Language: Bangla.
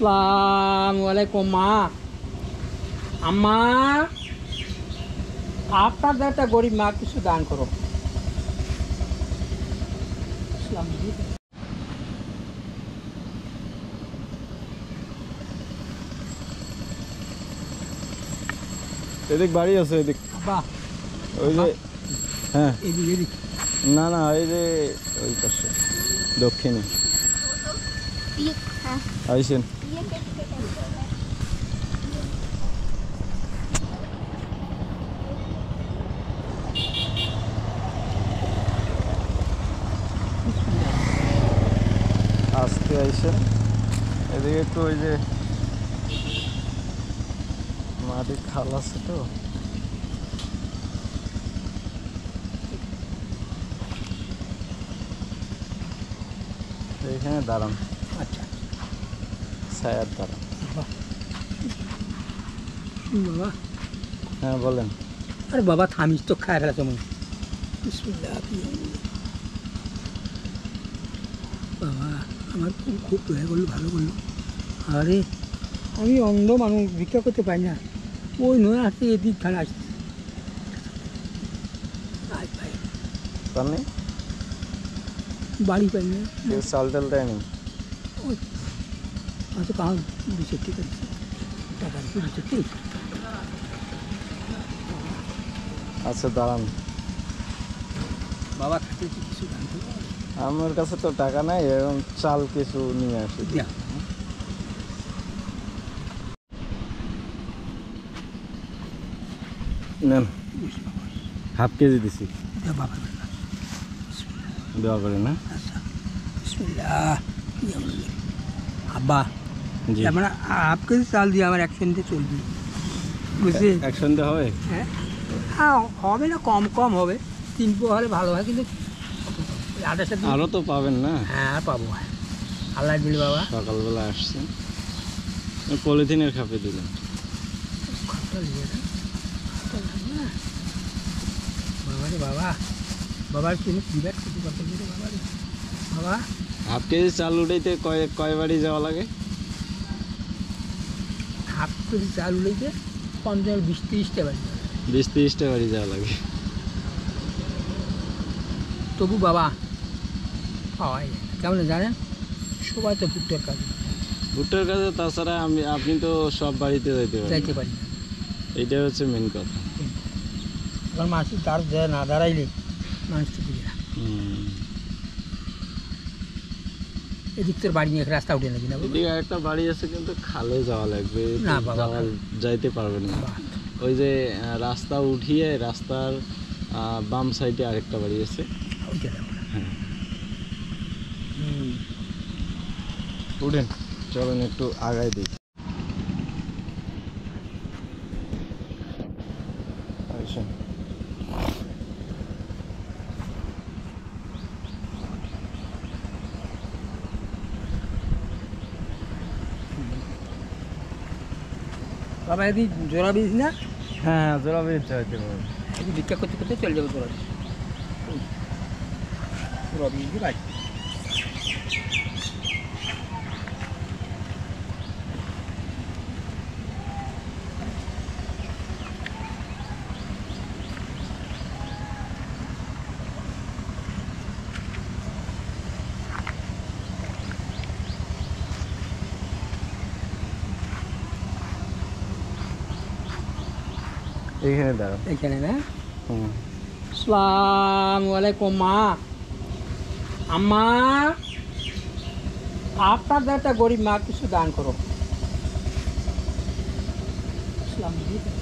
আসসালামু আলাইকুম মা। আম্মা, আপনাদের একটা গরিব মা, কিছু দান করো। এদিক বাড়ি আছে এদিক। বাহ, ওই যে হ্যাঁ, এদিক এদিক। না না, এই যে ওই পাশে দক্ষিণে আইসেন। আজকে আইসেন এদিকে একটু, ওই যে মাটির খাল আছে তো, এইখানে দাঁড়ান। আচ্ছা ছায়ার দাঁড়ান। বাবা, হ্যাঁ বলেন। আরে বাবা থামিস তো, খায় ফেলা তুমি। বিসমিল্লাহ। বাবা আমার খুব খুব দয়া করলো, ভালো করলো। আরে আমি অন্ধ মানুষ, ভিক্ষা করতে পারি না। ওই নয় আসতে এদিক খানে আসছে। ভাই পাননি? বাড়ি পাই না। কেউ চাল টাল দেয়নি? ওই আচ্ছা কারণ দিচ্ছে, ঠিক আছে, টাকা দিচ্ছে, ঠিক। আচ্ছা দাঁড়ান। বাবা খাতে কিছু জানতে আমার কাছে তো টাকা নাই, এরকম চাল কিছু নিয়ে আসি। দিয়া নেন, হাফ কেজি দিছি। বাবা দেওয়া করে না? আচ্ছা বিসমিল্লাহ। আব্বা জি, মানে হাফ কেজি চাল দিয়ে আমার অ্যাকশনটা চলবে, বুঝলি? একসঙ্গে হবে? হ্যাঁ হ্যাঁ, হবে না, কম কম হবে। 3 পোয়া হলে ভালো হয়, কিন্তু আঠাশটা আরও তো পাবেন না? হ্যাঁ পাবো, আল্লাহ দিল বাবা। সকালবেলা আসছেন, পলিথিনের খাপে দিলেন। বাবা রে বাবা, বাবার তুমি বিরাট কিছু করতে রে বাবা রে বাবা। হাফ কেজি চাল উঠাইতে কয় বাড়ি যাওয়া লাগে? হাফ কেজি চাল উঠেছে 15-20-30টা বাড়ি, 20-30টা বাড়ি যাওয়া লাগে। তবু বাবা পাওয়াই যায় না। কেমন জানেন, সবাই তো ভুট্টার কাজ ভুট্টার কাছে, তাছাড়া আপনি তো সব বাড়িতে যাইতে পারি না। এইটা হচ্ছে মেন কথা। এখন মানুষ না দাঁড়াইলে মানুষ তো দিবে না। এদিক তোর বাড়ি নিয়ে রাস্তা উঠে নাকি না? এদিকে একটা বাড়ি আছে, কিন্তু খালে যাওয়া লাগবে, না বাবা, যাইতে পারবেন না। ওই যে রাস্তা উঠিয়ে রাস্তার বাম সাইডে আরেকটা বাড়ি আছে। হ্যাঁ, উঠেন, চলেন একটু আগায় দিই। আচ্ছা, বাবা এদিক জোড়া বীজ না? হ্যাঁ হ্যাঁ, জোড়া বেরিয়ে চাইতে পারবেন। এদিক ভিক্ষা করতে করতে চলে যাবো জোড়া বীজ। জোড়া বীজ দিয়ে বাড়ি এইখানে দাঁড়ান। এখানে না? হুম, আসসালামু আলাইকুম মা। আম্মা, আপনাদের একটা গরিব মা, কিছু দান করো। আসসালামু আলাইকুম।